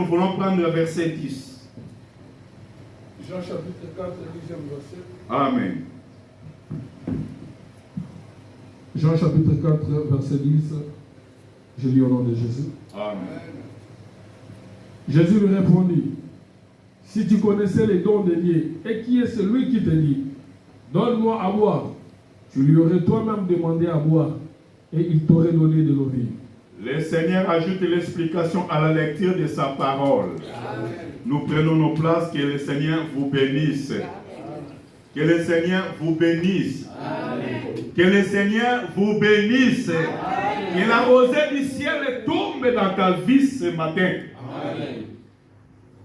Nous voulons prendre le verset 10. Jean chapitre 4, 10e verset. Amen. Jean chapitre 4, verset 10. Je lis au nom de Jésus. Amen. Jésus lui répondit, si tu connaissais les dons de Dieu, et qui est celui qui te dit, donne-moi à boire, tu lui aurais toi-même demandé à boire, et il t'aurait donné de l'eau vive. Le Seigneur ajoute l'explication à la lecture de sa parole. Amen. Nous prenons nos places, que le Seigneur vous bénisse. Amen. Que le Seigneur vous bénisse. Amen. Que le Seigneur vous bénisse. Amen. Que la rosée du ciel tombe dans ta vie ce matin. Amen.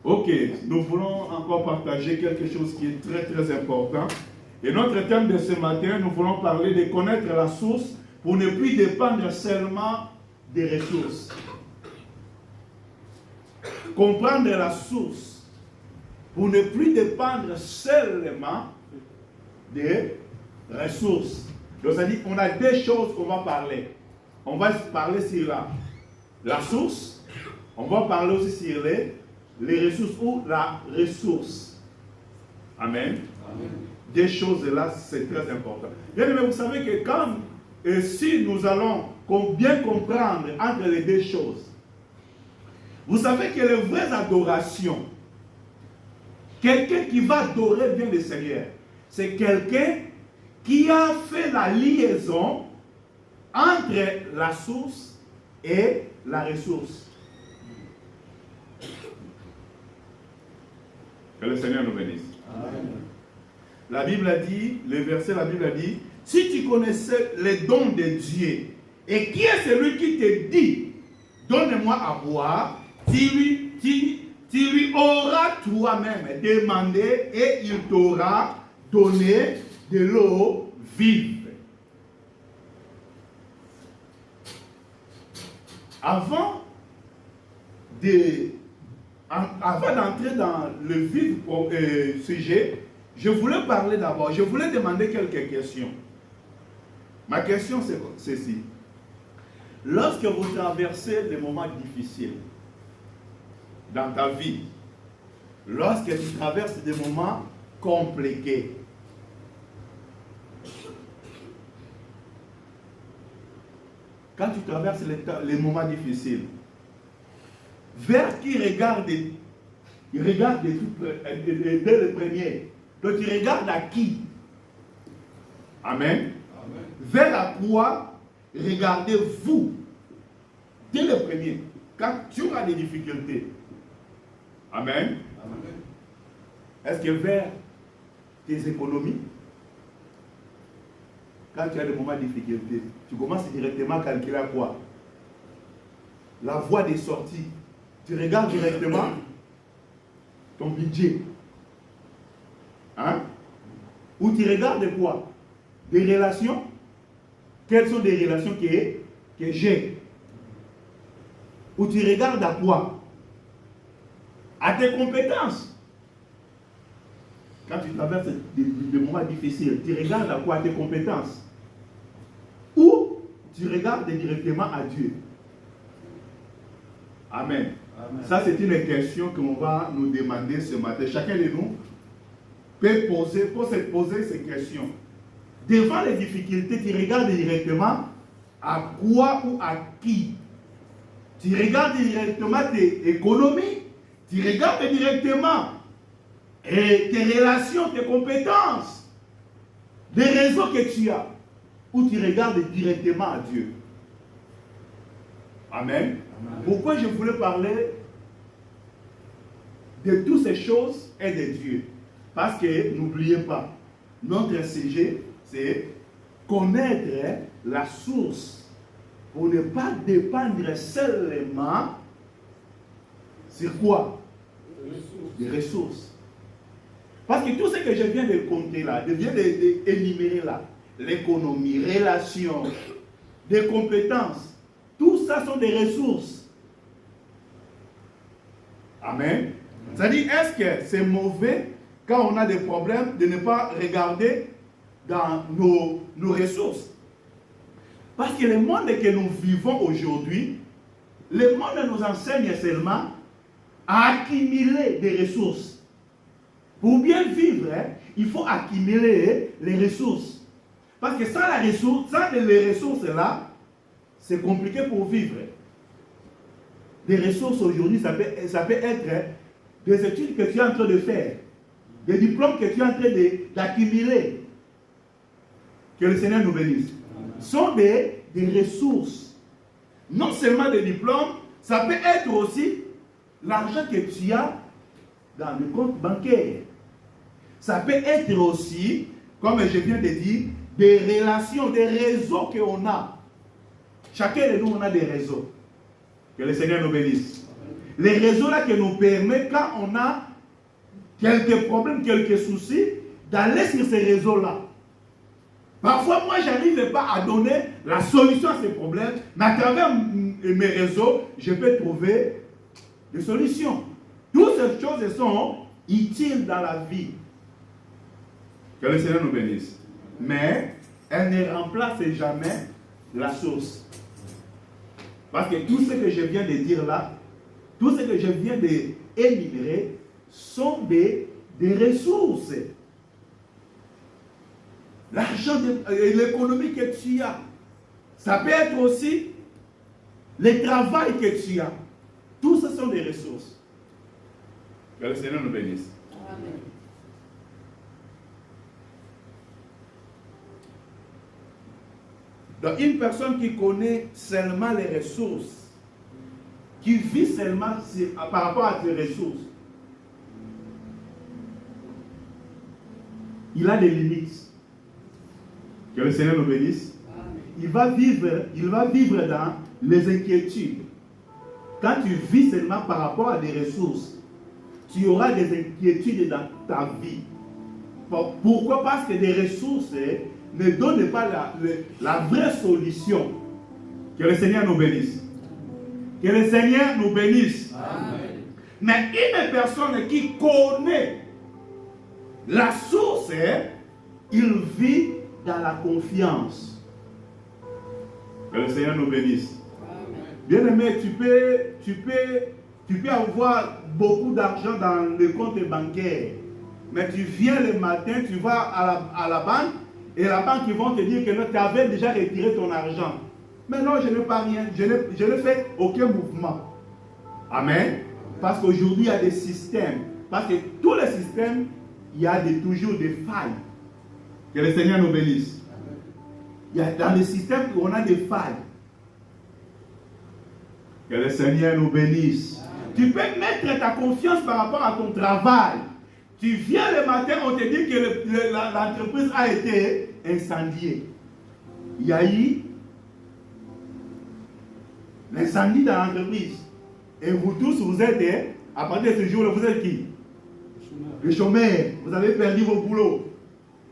Ok, nous voulons encore partager quelque chose qui est très très important. Et notre thème de ce matin, nous voulons parler de connaître la source pour ne plus dépendre seulement des ressources. Comprendre la source pour ne plus dépendre seulement des ressources. Donc, c'est-à-dire qu'on a deux choses qu'on va parler. On va parler sur la source. On va parler aussi sur les ressources ou la ressource. Amen. Amen. Des choses là, c'est très important. Bien, mais vous savez que quand, si nous allons bien comprendre entre les deux choses, vous savez que les vraies adorations, quelqu'un qui va adorer bien le Seigneur, c'est quelqu'un qui a fait la liaison entre la source et la ressource. Que le Seigneur nous bénisse. Amen. La Bible a dit, le verset, la Bible a dit, si tu connaissais les dons de Dieu, et qui est celui qui te dit, donne-moi à boire, tu lui auras toi-même demandé et il t'aura donné de l'eau vive. Avant d'entrer dans le vif sujet, je voulais parler d'abord, je voulais demander quelques questions. Ma question c'est ceci. Lorsque vous traversez des moments difficiles dans ta vie, lorsque tu traverses des moments compliqués, quand tu traverses les moments difficiles, vers qui regarde, il regarde dès le premier. Donc tu regardes à qui? Amen. Amen. Vers à quoi regardez-vous dès le premier, quand tu auras des difficultés? Amen. Amen. Est-ce que vers tes économies? Quand tu as des moments de difficulté, tu commences directement à calculer à quoi? La voie des sorties. Tu regardes directement ton budget. Hein? Ou tu regardes quoi? Des relations. Quelles sont des relations que j'ai? Ou tu regardes à quoi? À tes compétences. Quand tu traverses des moments difficiles, tu regardes à quoi? À tes compétences. Ou tu regardes directement à Dieu. Amen. Amen. Ça, c'est une question qu'on va nous demander ce matin. Chacun de nous peut se poser ces questions. Devant les difficultés, tu regardes directement à quoi ou à qui? Tu regardes directement tes économies. Tu regardes directement tes relations, tes compétences, les réseaux que tu as. Ou tu regardes directement à Dieu. Amen. Amen. Pourquoi je voulais parler de toutes ces choses et de Dieu? Parce que, n'oubliez pas, notre sujet, c'est connaître la source pour ne pas dépendre seulement sur quoi? Des ressources. Parce que tout ce que je viens de compter là, je viens d'énumérer là, l'économie, relations, des compétences, tout ça sont des ressources. Amen. C'est-à-dire, est-ce que c'est mauvais quand on a des problèmes de ne pas regarder dans nos ressources? Parce que le monde que nous vivons aujourd'hui, le monde nous enseigne seulement à accumuler des ressources. Pour bien vivre, il faut accumuler les ressources. Parce que sans les ressources là, c'est compliqué pour vivre. Des ressources aujourd'hui, ça peut être des études que tu es en train de faire, des diplômes que tu es en train d'accumuler. Que le Seigneur nous bénisse. Ce sont des ressources. Non seulement des diplômes, ça peut être aussi l'argent que tu as dans le compte bancaire. Ça peut être aussi, comme je viens de dire, des relations, des réseaux qu'on a. Chacun de nous, on a des réseaux. Que le Seigneur nous bénisse. Les réseaux là qui nous permettent, quand on a quelques problèmes, quelques soucis, d'aller sur ces réseaux-là. Parfois, moi, je n'arrive pas à donner la solution à ces problèmes, mais à travers mes réseaux, je peux trouver des solutions. Toutes ces choses sont utiles dans la vie. Que le Seigneur nous bénisse. Mais elles ne remplacent jamais la source. Parce que tout ce que je viens de dire là, tout ce que je viens d'énumérer, sont des ressources. L'argent, l'économie que tu as, ça peut être aussi le travail que tu as. Tout ce sont des ressources. Que le Seigneur nous bénisse. Amen. Donc, une personne qui connaît seulement les ressources, qui vit seulement par rapport à ses ressources, il a des limites. Que le Seigneur nous bénisse. Il va vivre dans les inquiétudes. Quand tu vis seulement par rapport à des ressources, tu auras des inquiétudes dans ta vie. Pourquoi? Parce que des ressources ne donnent pas la vraie solution. Que le Seigneur nous bénisse. Que le Seigneur nous bénisse. Amen. Mais une personne qui connaît la source, il vit dans la confiance. Que le Seigneur nous bénisse. Bien-aimé, tu peux avoir beaucoup d'argent dans le compte bancaire, mais tu viens le matin, tu vas à la banque, et la banque, ils vont te dire que tu avais déjà retiré ton argent. Mais non, je n'ai pas rien, je ne fais aucun mouvement. Amen. Parce qu'aujourd'hui, il y a des systèmes. Parce que tous les systèmes, il y a toujours des failles. Que le Seigneur nous bénisse. Il y a dans les systèmes, on a des failles. Que le Seigneur nous bénisse. Tu peux mettre ta confiance par rapport à ton travail. Tu viens le matin, on te dit que l'entreprise a été incendiée. Il y a eu l'incendie dans l'entreprise. Et vous tous, vous êtes, à partir de ce jour-là, vous êtes qui? Le chômeur. Vous avez perdu vos boulots.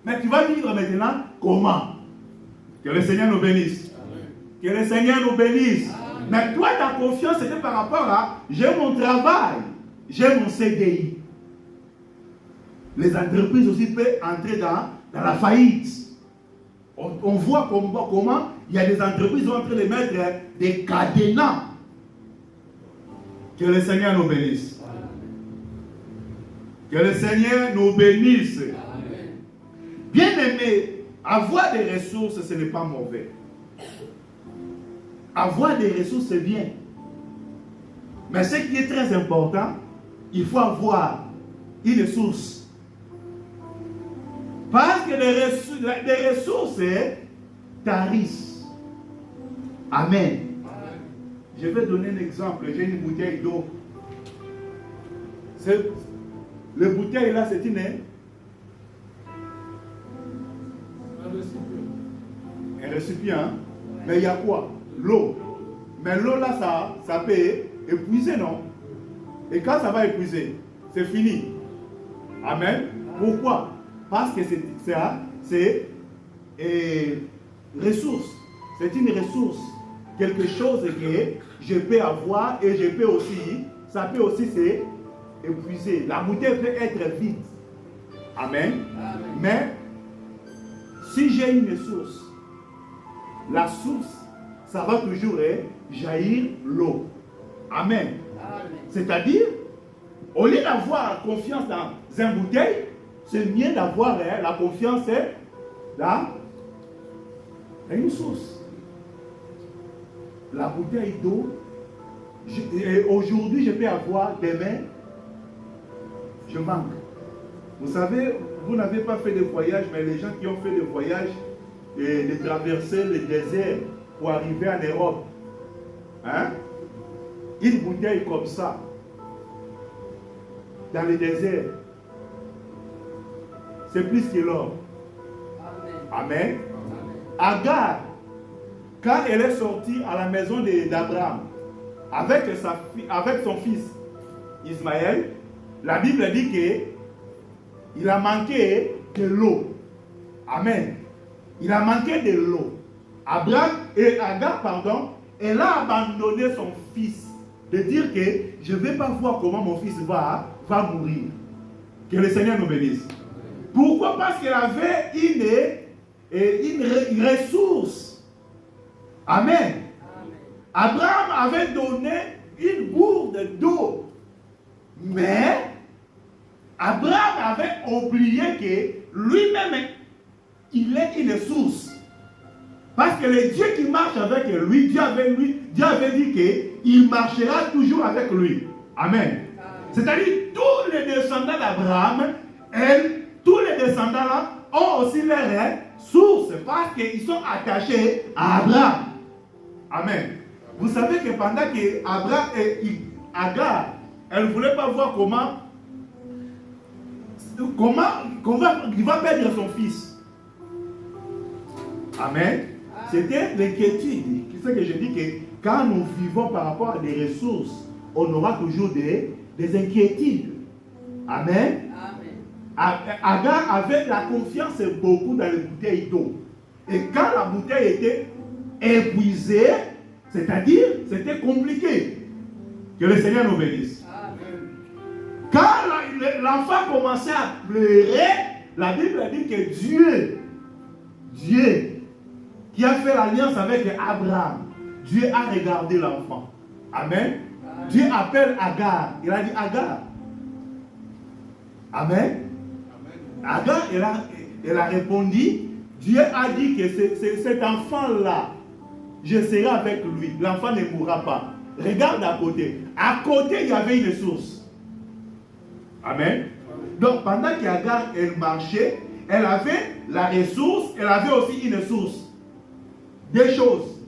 Mais tu vas vivre maintenant comment? Que le Seigneur nous bénisse. Amen. Que le Seigneur nous bénisse. Amen. Mais toi, ta confiance, c'était par rapport à j'ai mon travail, j'ai mon CDI. Les entreprises aussi peuvent entrer dans la faillite. On voit comment il y a des entreprises qui sont en train de mettre des cadenas. Que le Seigneur nous bénisse. Amen. Que le Seigneur nous bénisse. Amen. Bien-aimé, avoir des ressources, ce n'est pas mauvais. Avoir des ressources, c'est bien. Mais ce qui est très important, il faut avoir une source. Parce que les ressources tarissent. Amen. Je vais donner un exemple. J'ai une bouteille d'eau. Le bouteille là, c'est un récipient. Hein? Mais il y a quoi? L'eau. Mais l'eau là, ça peut épuiser, non? Et quand ça va épuiser, c'est fini. Amen. Pourquoi? Parce que c'est ressource. C'est une ressource. Quelque chose que je peux avoir et je peux aussi, ça peut aussi s'épuiser. La bouteille peut être vide. Amen. Amen. Mais si j'ai une source, la source, ça va toujours jaillir l'eau. Amen. Amen. C'est-à-dire, Au lieu d'avoir confiance dans une bouteille, c'est mieux d'avoir la confiance dans une source. La bouteille d'eau, aujourd'hui je peux avoir, demain, je manque. Vous savez, vous n'avez pas fait de voyage, mais les gens qui ont fait des voyages et de traverser le désert pour arriver en Europe, hein? Une bouteille comme ça, dans le désert, c'est plus que l'or. Amen. Agar, quand elle est sortie à la maison d'Abraham avec son fils Ismaël, la Bible dit qu'il a manqué de l'eau. Amen. Il a manqué de l'eau. Agar, elle a abandonné son fils. De dire que je ne vais pas voir comment mon fils va mourir. Que le Seigneur nous bénisse. Pourquoi? Parce qu'elle avait une ressource. Amen. Abraham avait donné une gourde d'eau. Mais Abraham avait oublié que lui-même, il est une source. Parce que le Dieu qui marche avec lui, Dieu avait dit qu'il marchera toujours avec lui. Amen. C'est-à-dire, tous les descendants d'Abraham, tous les descendants là, ont aussi leur source parce qu'ils sont attachés à Abraham. Amen. Vous savez que pendant que Agar, elle ne voulait pas voir il va perdre son fils. Amen. C'était l'inquiétude. C'est ce que je dis que quand nous vivons par rapport à des ressources, on aura toujours des inquiétudes. Amen. Agar avait la confiance beaucoup dans les bouteilles d'eau. Et quand la bouteille était épuisée, c'est-à-dire, c'était compliqué. Que le Seigneur nous bénisse. Amen. Quand l'enfant commençait à pleurer, la Bible dit que Dieu, qui a fait l'alliance avec Abraham, Dieu a regardé l'enfant. Amen. Dieu appelle Agar. Il a dit Agar. Amen. Agar, elle a répondu. Dieu a dit que cet enfant-là, je serai avec lui. L'enfant ne mourra pas. Regarde à côté. À côté, il y avait une source. Amen. Donc, pendant qu'Agar, elle marchait, elle avait la ressource, elle avait aussi une source. Deux choses.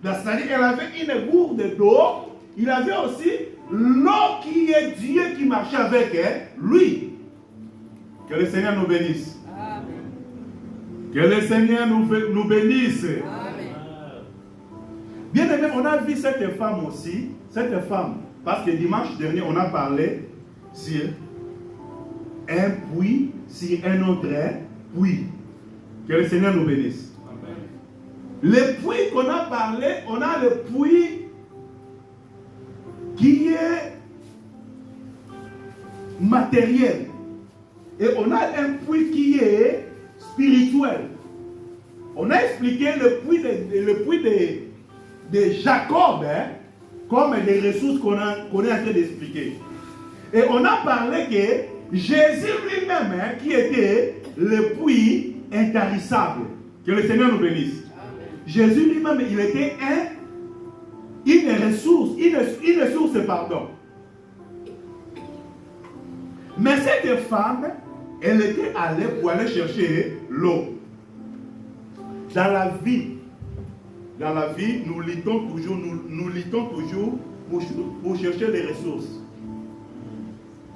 C'est-à-dire, elle avait une gourde d'eau, il avait aussi l'eau qui est Dieu qui marchait avec lui. Que le Seigneur nous bénisse. Amen. Que le Seigneur nous bénisse. Amen. Bien aimé, on a vu cette femme aussi, parce que dimanche dernier, on a parlé sur un puits, sur un autre puits. Que le Seigneur nous bénisse. Amen. Le puits qu'on a parlé, on a le puits qui est matériel. Et on a un puits qui est spirituel. On a expliqué le puits de Jacob comme des ressources qu'on est en train d'expliquer. Et on a parlé que Jésus lui-même, qui était le puits intarissable. Que le Seigneur nous bénisse. Amen. Jésus lui-même, il était une ressource, pardon. Mais cette femme, elle était allée pour aller chercher l'eau. Dans la vie, nous luttons toujours pour chercher les ressources.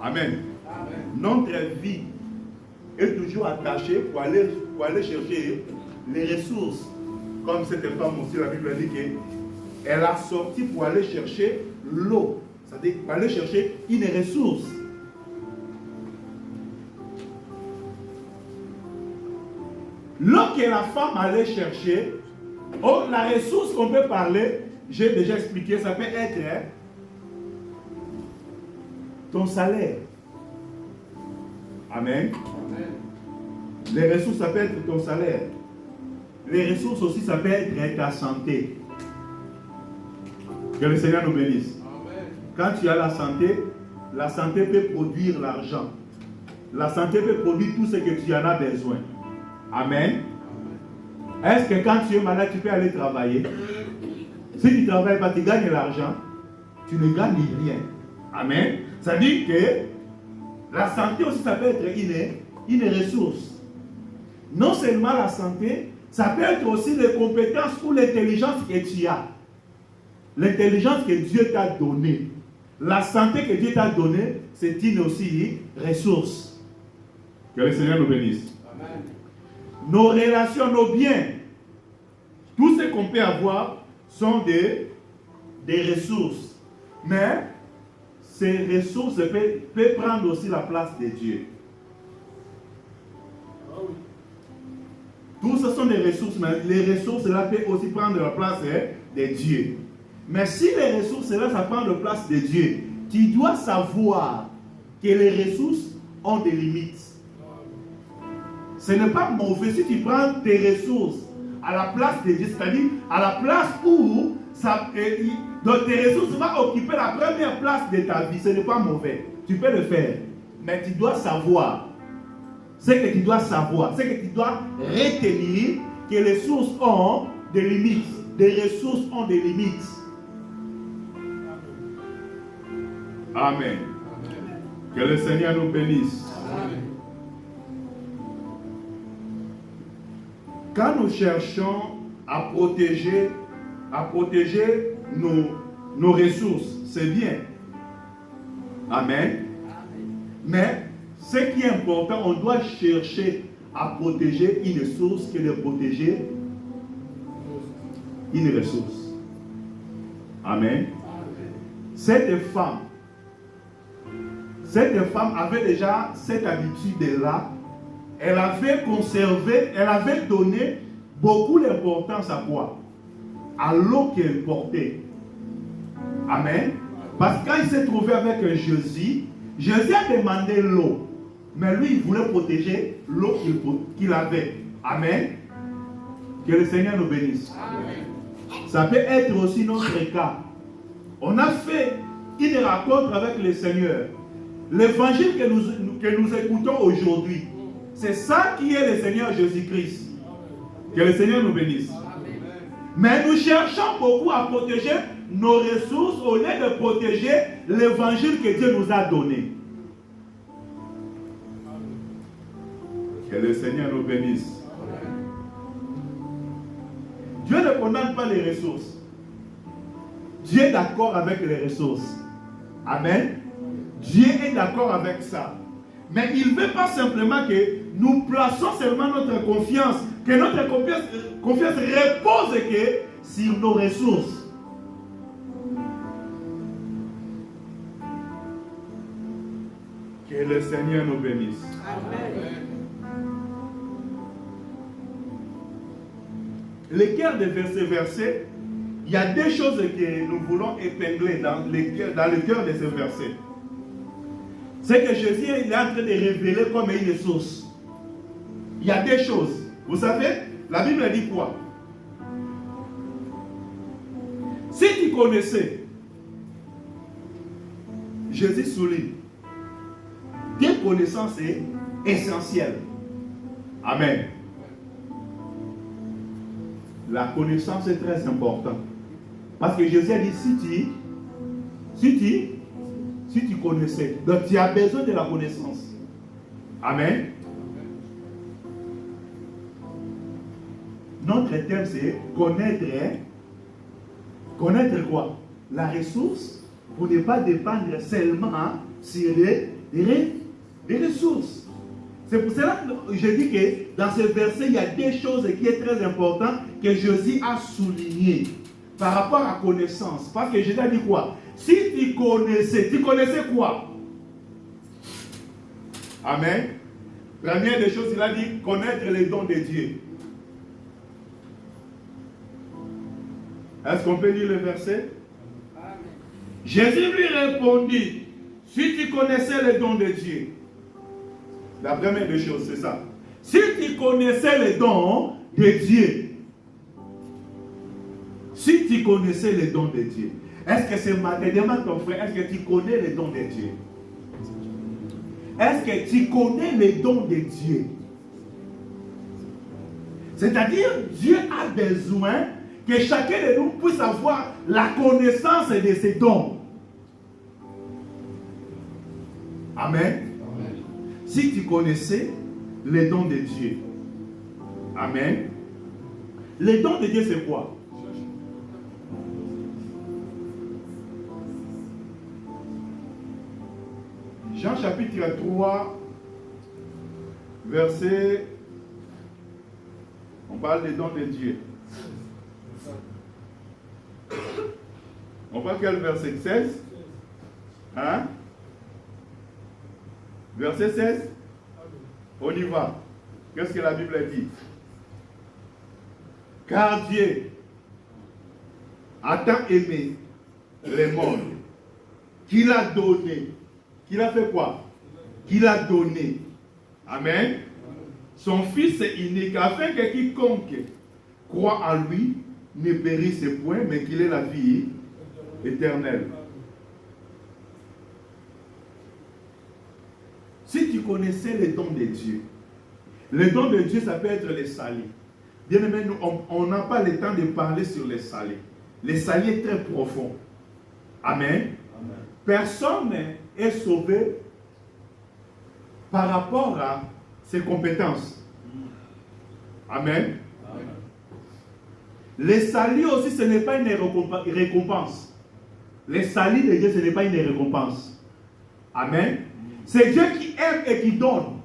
Amen. Amen. Notre vie est toujours attachée pour aller chercher les ressources. Comme cette femme aussi, la Bible dit qu'elle a sorti pour aller chercher l'eau. C'est-à-dire pour aller chercher une ressource. L'eau que la femme allait chercher, la ressource qu'on peut parler, j'ai déjà expliqué, ça peut être ton salaire. Amen. Amen. Les ressources, ça peut être ton salaire. Les ressources aussi, ça peut être ta santé. Que le Seigneur nous bénisse. Amen. Quand tu as la santé, la santé peut produire l'argent. La santé peut produire tout ce que tu en as besoin. Amen. Est-ce que quand tu es malade, tu peux aller travailler? Si tu ne travailles pas, tu gagnes l'argent. Tu ne gagnes rien. Amen. Ça dit que la santé aussi, ça peut être une ressource. Non seulement la santé, ça peut être aussi les compétences ou l'intelligence que tu as. L'intelligence que Dieu t'a donnée. La santé que Dieu t'a donnée, c'est une aussi ressource. Que le Seigneur nous bénisse. Amen. Nos relations, nos biens, tout ce qu'on peut avoir sont des ressources. Mais ces ressources peuvent prendre aussi la place de Dieu. Tout ce sont des ressources, mais les ressources là peuvent aussi prendre la place de Dieu. Mais si les ressources là, ça prend la place de Dieu, tu dois savoir que les ressources ont des limites. Ce n'est pas mauvais si tu prends tes ressources à la place de Dieu, c'est-à-dire à la place où donc tes ressources vont occuper la première place de ta vie. Ce n'est pas mauvais. Tu peux le faire. Mais tu dois savoir. Ce que tu dois savoir, ce que tu dois retenir, que les ressources ont des limites. Des ressources ont des limites. Amen. Que le Seigneur nous bénisse. Amen. Quand nous cherchons à protéger nos ressources, c'est bien. Amen. Mais ce qui est important, on doit chercher à protéger une ressource que de protéger une ressource. Amen. Cette femme avait déjà cette habitude-là. Elle avait conservé, elle avait donné beaucoup d'importance à quoi? À l'eau qu'elle portait. Amen. Parce que quand il s'est trouvé avec Jésus, Jésus a demandé l'eau. Mais lui, il voulait protéger l'eau qu'il avait. Amen. Que le Seigneur nous bénisse. Amen. Ça peut être aussi notre cas. On a fait une rencontre avec le Seigneur. L'évangile que nous écoutons aujourd'hui, c'est ça qui est le Seigneur Jésus-Christ. Que le Seigneur nous bénisse. Amen. Mais nous cherchons beaucoup à protéger nos ressources au lieu de protéger l'évangile que Dieu nous a donné. Que le Seigneur nous bénisse. Amen. Dieu ne condamne pas les ressources. Dieu est d'accord avec les ressources. Amen. Dieu est d'accord avec ça. Mais il ne veut pas simplement que nous plaçons seulement notre confiance, que notre confiance repose sur nos ressources. Que le Seigneur nous bénisse. Amen. Le cœur de ce verset, il y a deux choses que nous voulons épingler dans le cœur de ce verset. C'est que Jésus est en train de révéler comme une source. Il y a deux choses. Vous savez, la Bible dit quoi? Si tu connaissais, Jésus souligne, tes connaissances est essentielle. Amen. La connaissance est très importante. Parce que Jésus a dit, si tu connaissais, donc tu as besoin de la connaissance. Amen. Notre thème c'est connaître. Connaître quoi? La ressource pour ne pas dépendre seulement sur les ressources. C'est pour cela que je dis que dans ce verset, il y a des choses qui sont très importantes que Jésus a soulignées par rapport à la connaissance. Parce que Jésus a dit quoi? Si tu connaissais quoi? Amen. Première des choses, il a dit connaître les dons de Dieu. Est-ce qu'on peut lire le verset? Amen. Jésus lui répondit, si tu connaissais les dons de Dieu. La première des choses, c'est ça. Si tu connaissais les dons de Dieu. Si tu connaissais les dons de Dieu. Est-ce que c'est ma demande ton frère, est-ce que tu connais les dons de Dieu? est-ce que tu connais les dons de Dieu? C'est-à-dire, Dieu a besoin que chacun de nous puisse avoir la connaissance de ses dons. Amen. Amen. Si tu connaissais les dons de Dieu. Amen. Les dons de Dieu, c'est quoi? Jean chapitre 3, verset... On parle des dons de Dieu. On parle quel verset? 16? Hein? Verset 16? On y va. Qu'est-ce que la Bible dit? Car Dieu a tant aimé le monde qu'il a donné. Qu'il a fait quoi? Qu'il a donné. Amen. Son Fils unique, afin que quiconque croit en lui ne périsse point, mais qu'il ait la vie éternelle. Si tu connaissais les dons de Dieu, les dons de Dieu, ça peut être les salis. Bien aimé, on n'a pas le temps de parler sur les salis. Les salis est très profond. Amen. Amen. Personne est sauvé par rapport à ses compétences. Amen. Amen. Les salis aussi, ce n'est pas une récompense. Les salis de Dieu, ce n'est pas une récompense. Amen. C'est Dieu qui aime et qui donne.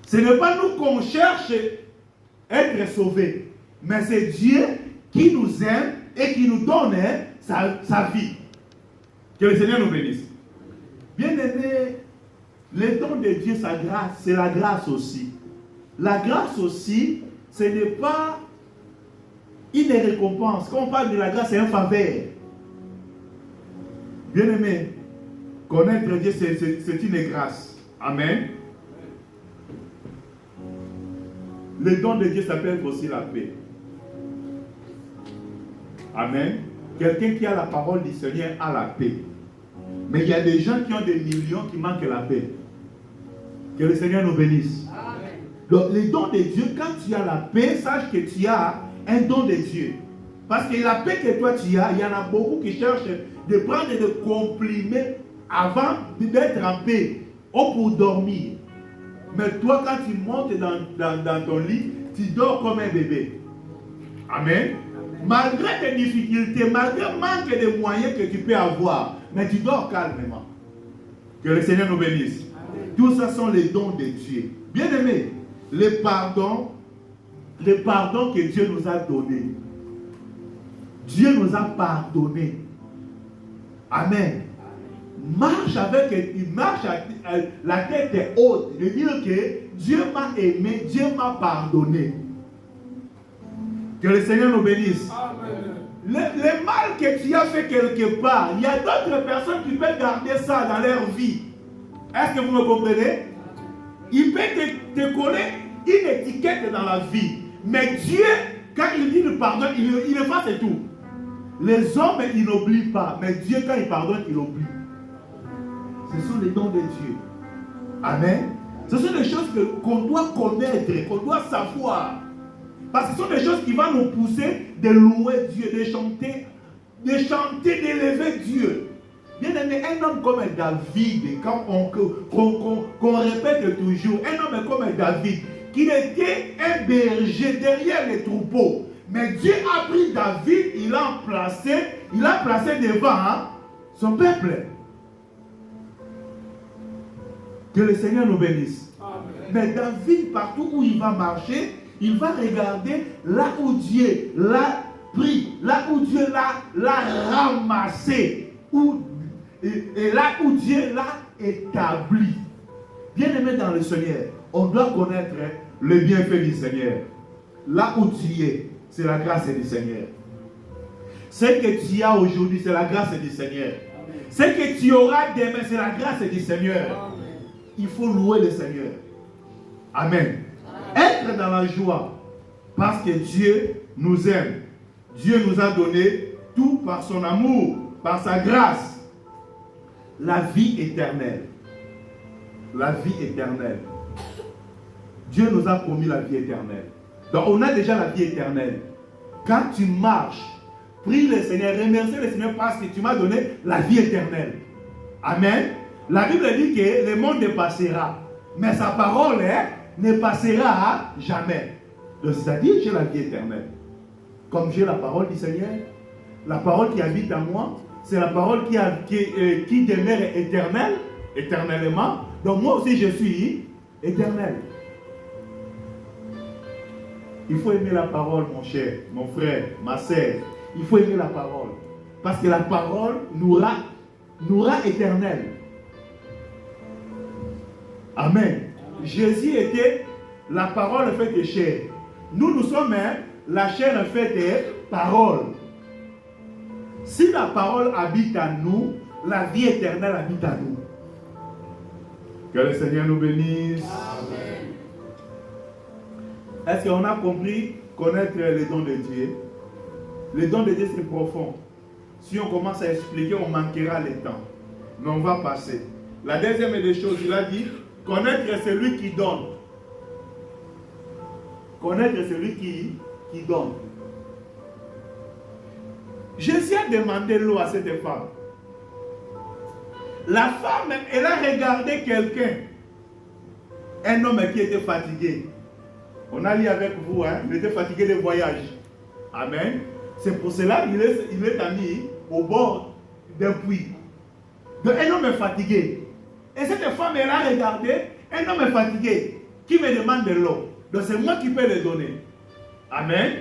Ce n'est pas nous qu'on cherche à être sauvés, mais c'est Dieu qui nous aime et qui nous donne sa vie. Que le Seigneur nous bénisse. Bien aimé, les dons de Dieu, sa grâce, c'est la grâce aussi. La grâce aussi, ce n'est pas une récompense. Quand on parle de la grâce, c'est un faveur. Bien aimé, connaître Dieu, c'est une grâce. Amen. Le don de Dieu, ça peut être aussi la paix. Amen. Quelqu'un qui a la parole du Seigneur a la paix. Mais il y a des gens qui ont des millions qui manquent la paix. Que le Seigneur nous bénisse. Amen. Donc, les dons de Dieu, quand tu as la paix, sache que tu as un don de Dieu. Parce que la paix que toi tu as, il y en a beaucoup qui cherchent de prendre et de comprimer avant d'être en paix ou pour dormir. Mais toi, quand tu montes dans ton lit, tu dors comme un bébé. Amen. Malgré tes difficultés, malgré le manque de moyens que tu peux avoir, mais tu dors calmement. Que le Seigneur nous bénisse. Amen. Tout ça sont les dons de Dieu. Bien aimé, le pardon que Dieu nous a donné. Dieu nous a pardonné. Amen. Marche avec, il marche la tête est haute, de dire que Dieu m'a aimé, Dieu m'a pardonné. Que le Seigneur nous bénisse. Amen. Le mal que tu as fait quelque part, il y a d'autres personnes qui peuvent garder ça dans leur vie. Est-ce que vous me comprenez? Il peut te coller une étiquette dans la vie. Mais Dieu, quand il dit le pardon, il efface et tout. Les hommes, ils n'oublient pas. Mais Dieu, quand il pardonne, il oublie. Ce sont les dons de Dieu. Amen. Ce sont des choses qu'on doit connaître, qu'on doit savoir. Parce que ce sont des choses qui vont nous pousser de louer Dieu, de chanter, d'élever Dieu. Bien aimé, un homme comme David, qu'on répète toujours, un homme comme David, qui était un berger derrière les troupeaux. Mais Dieu a pris David, il l'a placé devant son peuple. Que le Seigneur nous bénisse. Amen. Mais David, partout où il va marcher, il va regarder là où Dieu l'a pris, là où Dieu l'a ramassé, et là où Dieu l'a établi. Bien aimé dans le Seigneur, on doit connaître le bienfait du Seigneur. Là où tu es, c'est la grâce du Seigneur. Ce que tu as aujourd'hui, c'est la grâce du Seigneur. Amen. Ce que tu auras demain, c'est la grâce du Seigneur. Amen. Il faut louer le Seigneur. Amen. Être dans la joie parce que Dieu nous aime. Dieu nous a donné tout par son amour, par sa grâce. la vie éternelle. La vie éternelle. Dieu nous a promis la vie éternelle. Donc on a déjà la vie éternelle. Quand tu marches, prie le Seigneur, remercie le Seigneur parce que tu m'as donné la vie éternelle. Amen. La Bible dit que le monde passera, mais sa parole ne passera jamais. Donc c'est-à-dire j'ai la vie éternelle. Comme j'ai la parole du Seigneur, la parole qui habite en moi, c'est la parole qui demeure éternellement. Donc moi aussi je suis éternel. Il faut aimer la parole, mon cher, mon frère, ma sœur. Il faut aimer la parole. Parce que la parole nous rend éternel. Amen. Jésus était la parole faite de chair. Nous sommes la chair faite de parole. Si la parole habite en nous, la vie éternelle habite en nous. Que le Seigneur nous bénisse. Amen. Est-ce qu'on a compris connaître les dons de Dieu? Les dons de Dieu, c'est profond. Si on commence à expliquer, on manquera le temps. Mais on va passer. La deuxième des choses, il a dit, connaître celui qui donne. Connaître celui qui donne. Jésus a demandé l'eau à cette femme. La femme, elle a regardé quelqu'un. Un homme qui était fatigué. On a lu avec vous, il était fatigué de voyage. Amen. C'est pour cela qu'il est mis au bord d'un puits. Donc un homme est fatigué. Et cette femme, elle a regardé un homme est fatigué qui me demande de l'eau. Donc c'est moi qui peux le donner. Amen.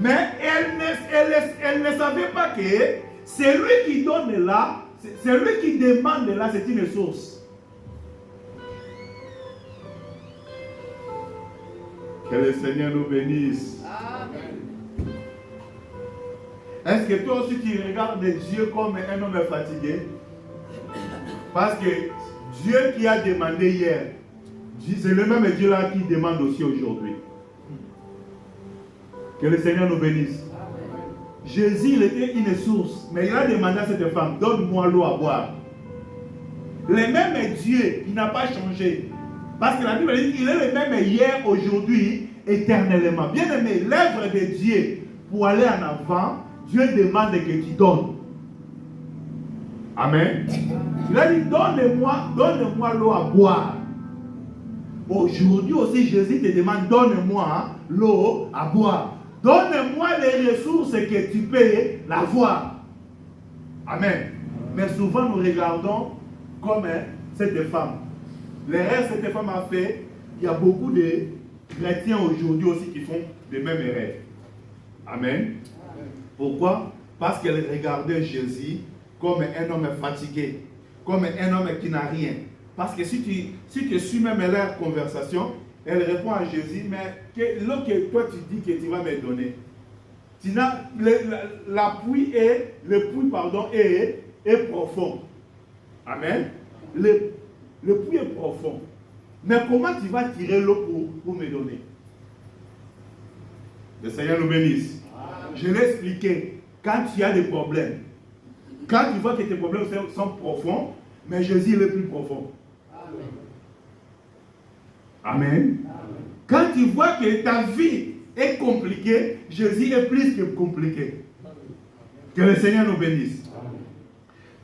Mais elle ne savait pas que celui qui donne là, celui qui demande là, c'est une source. Que le Seigneur nous bénisse. Amen. Est-ce que toi aussi tu regardes Dieu comme un homme fatigué? Parce que Dieu qui a demandé hier, c'est le même Dieu là qui demande aussi aujourd'hui. Que le Seigneur nous bénisse. Amen. Jésus, il était une source, mais il a demandé à cette femme, donne-moi l'eau à boire. Le même Dieu, il n'a pas changé. Parce que la Bible dit qu'il est le même hier, aujourd'hui, éternellement. Bien aimé, l'œuvre de Dieu, pour aller en avant, Dieu demande que tu donnes. Amen. Il a dit, donne-moi l'eau à boire. Aujourd'hui aussi, Jésus te demande, donne-moi l'eau à boire. Donne-moi les ressources que tu peux l'avoir. Amen. Mais souvent, nous regardons comme cette femme. Le reste que cette femme a fait, il y a beaucoup de chrétiens aujourd'hui aussi qui font les mêmes erreurs. Amen. Amen. Pourquoi? Parce qu'elle regardait Jésus comme un homme fatigué, comme un homme qui n'a rien. Parce que si tu suis même leur conversation, elle répond à Jésus, mais l'eau que toi tu dis que tu vas me donner, le puits est profond. Amen. Le puits est profond. Mais comment tu vas tirer l'eau pour me donner? Le Seigneur nous bénisse. Amen. Je l'ai expliqué. Quand tu as des problèmes, quand tu vois que tes problèmes sont profonds, mais Jésus est le plus profond. Amen. Amen. Quand tu vois que ta vie est compliquée, Jésus est plus que compliqué. Que le Seigneur nous bénisse. Amen.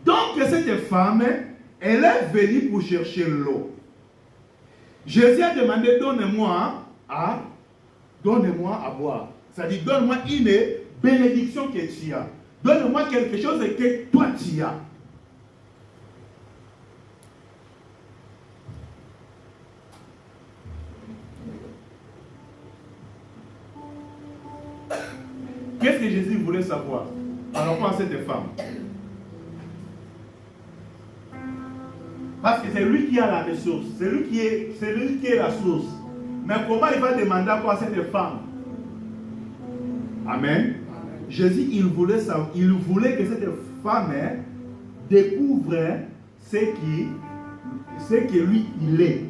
Donc cette femme, elle est venue pour chercher l'eau. Jésus a demandé, donne-moi à boire. C'est-à-dire, donne-moi une bénédiction que tu as. Donne-moi quelque chose que toi tu as. Qu'est-ce que Jésus voulait savoir par rapport à cette femme? Parce que c'est lui qui a la ressource, c'est lui qui est la source. Mais comment il va demander à cette femme? Amen. Jésus, il voulait que cette femme découvre ce que lui il est.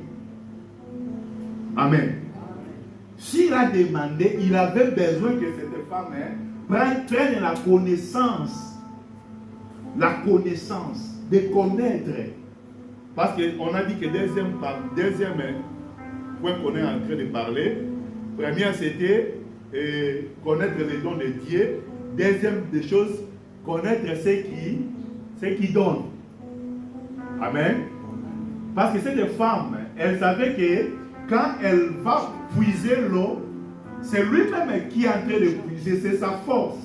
Amen. S'il a demandé, il avait besoin que cette femme prenne la connaissance. La connaissance. de connaître. Parce qu'on a dit que deuxième point qu'on est en train de parler, première c'était connaître les dons de Dieu. Deuxième des choses, connaître ce qui donne. Amen. Parce que cette femme, elle savait que quand elle va puiser l'eau, c'est lui-même qui est en train de puiser, c'est sa force.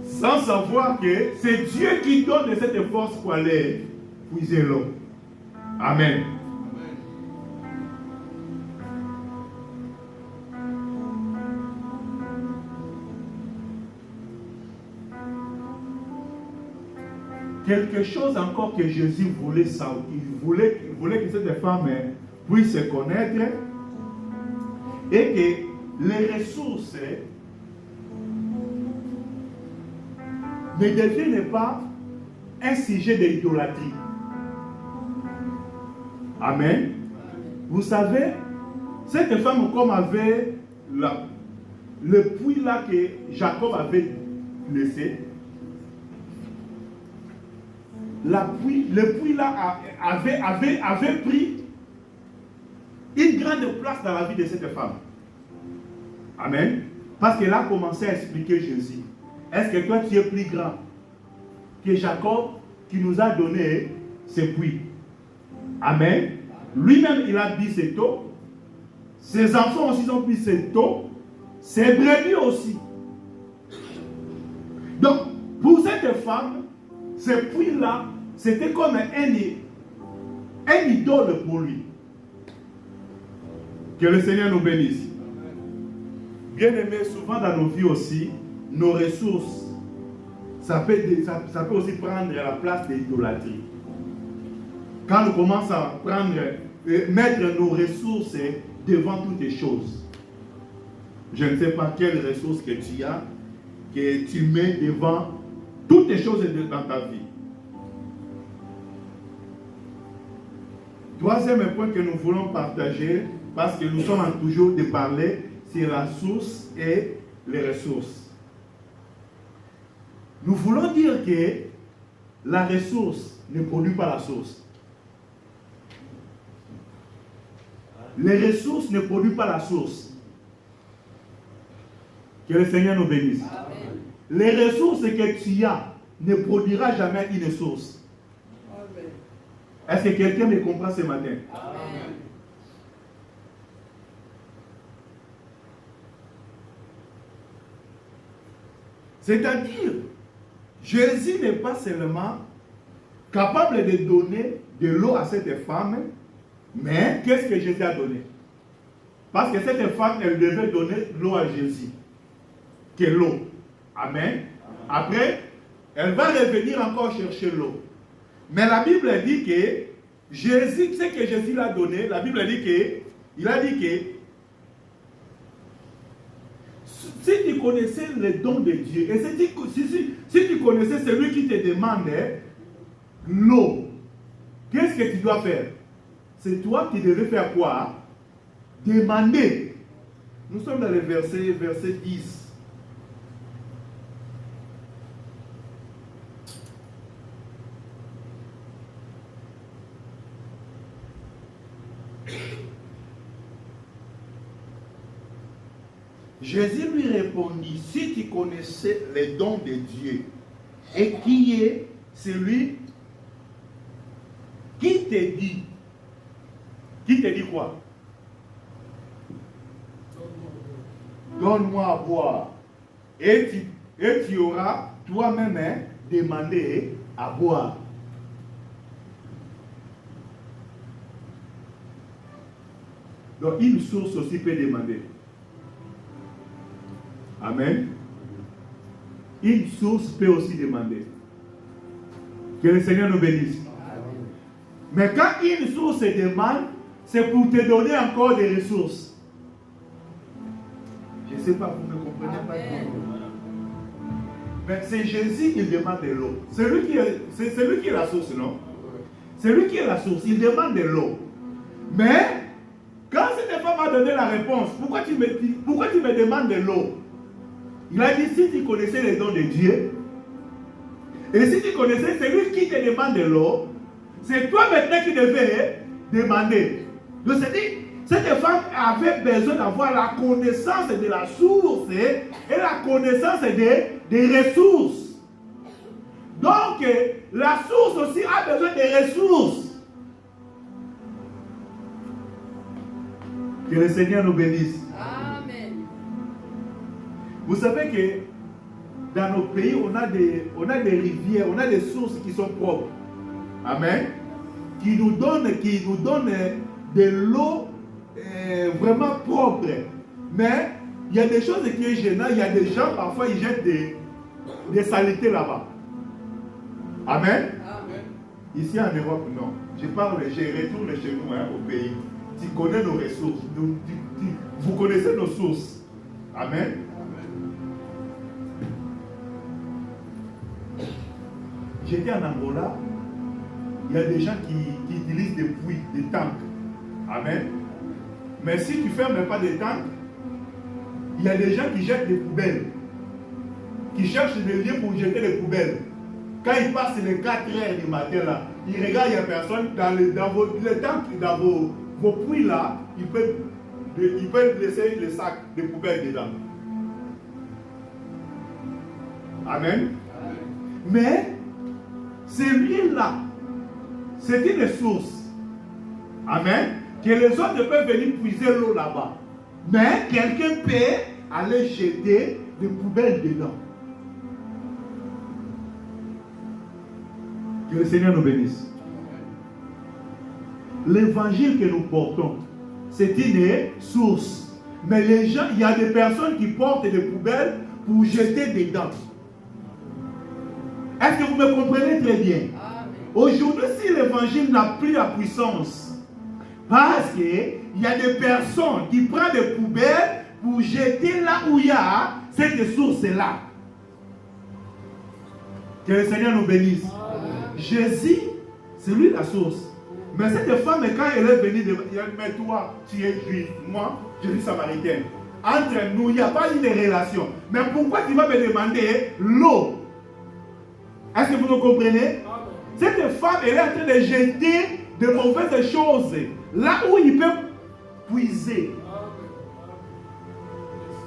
Sans savoir que c'est Dieu qui donne cette force pour aller puiser l'eau. Amen. Quelque chose encore que Jésus voulait savoir, il voulait que cette femme puisse se connaître et que les ressources ne deviennent pas un sujet d'idolâtrie. Amen. Vous savez, cette femme, comme avait le puits là que Jacob avait laissé, le puits là avait pris une grande place dans la vie de cette femme. Amen. Parce qu'elle a commencé à expliquer Jésus. Est-ce que toi tu es plus grand que Jacob qui nous a donné ce puits? Amen. Lui-même il a bu cette eau. Ses enfants aussi ont bu cette eau. Ses brebis aussi. Donc pour cette femme, ce puits-là, c'était comme un idole pour lui. Que le Seigneur nous bénisse. Bien aimé, souvent dans nos vies aussi, nos ressources, ça peut aussi prendre la place de l'idolâtrie. Quand nous commençons à mettre nos ressources devant toutes les choses. Je ne sais pas quelles ressources que tu as, que tu mets devant toutes les choses dans ta vie. Troisième point que nous voulons partager, parce que nous sommes toujours de parler sur la source et les ressources. Nous voulons dire que la ressource ne produit pas la source. Les ressources ne produisent pas la source. Que le Seigneur nous bénisse. Amen. Les ressources que tu as ne produira jamais une source. Amen. Est-ce que quelqu'un me comprend ce matin? Amen. C'est-à-dire, Jésus n'est pas seulement capable de donner de l'eau à cette femme, mais qu'est-ce que Jésus a donné? Parce que cette femme, elle devait donner l'eau à Jésus. Que l'eau. Amen. Après, elle va revenir encore chercher l'eau. Mais la Bible dit que Jésus, ce que Jésus l'a donné, la Bible dit que, il a dit que si tu connaissais les dons de Dieu, et si tu connaissais celui qui te demande l'eau, qu'est-ce que tu dois faire? C'est toi qui devais faire quoi? Demander. Nous sommes dans le verset 10. Jésus lui répondit, si tu connaissais les dons de Dieu, et qui est celui qui te dit quoi? Donne-moi à boire. Et tu auras toi-même demandé à boire. Donc une source aussi peut demander. Amen. Une source peut aussi demander. Que le Seigneur nous bénisse. Amen. Mais quand une source demande, c'est pour te donner encore des ressources. Je ne sais pas, vous ne comprenez pas. Mais c'est Jésus qui demande de l'eau. C'est lui qui est la source, non? C'est lui qui est la source. Il demande de l'eau. Mais, quand cette femme a donné la réponse, pourquoi tu me demandes de l'eau? Il a dit, si tu connaissais les dons de Dieu, Et si tu connaissais celui qui te demande de l'eau, c'est toi maintenant qui devais demander. Donc c'est-à-dire, cette femme avait besoin d'avoir la connaissance de la source et la connaissance des ressources. Donc, la source aussi a besoin des ressources. Que le Seigneur nous bénisse. Amen. Vous savez que dans nos pays, on a des rivières, on a des sources qui sont propres. Amen. Qui nous donnent de l'eau vraiment propre. Mais il y a des choses qui est gênant. Il y a des gens, parfois, ils jettent des saletés là-bas. Amen. Amen. Ici en Europe, non. Je retourne chez nous, au pays. Tu connais nos ressources. Vous connaissez nos sources. Amen. J'étais en Angola. Il y a des gens qui utilisent des puits, des tanks. Amen. Mais si tu ne fermes pas des tanks, il y a des gens qui jettent des poubelles. Qui cherchent des lieux pour jeter les poubelles. Quand ils passent les 4 heures du matin, là, ils regardent, il n'y a personne. Dans les tanks, dans vos puits là, ils peuvent laisser les sacs de poubelles dedans. Amen. Mais, celui-là, c'est une source. Amen. Que les autres peuvent venir puiser l'eau là-bas. Mais quelqu'un peut aller jeter des poubelles dedans. Que le Seigneur nous bénisse. L'évangile que nous portons, c'est une source. Mais les gens, il y a des personnes qui portent des poubelles pour jeter dedans. Est-ce que vous me comprenez très bien? Aujourd'hui, si l'évangile n'a plus la puissance, parce qu'il y a des personnes qui prennent des poubelles pour jeter là où il y a cette source-là. Que le Seigneur nous bénisse. Jésus, c'est lui la source. Mais cette femme, quand elle est venue, mais toi, tu es juif, moi, je suis samaritaine. Entre nous, il n'y a pas une relation. Mais pourquoi tu vas me demander l'eau? Est-ce que vous me comprenez? Cette femme, elle est en train de jeter de mauvaises choses là où il peut puiser.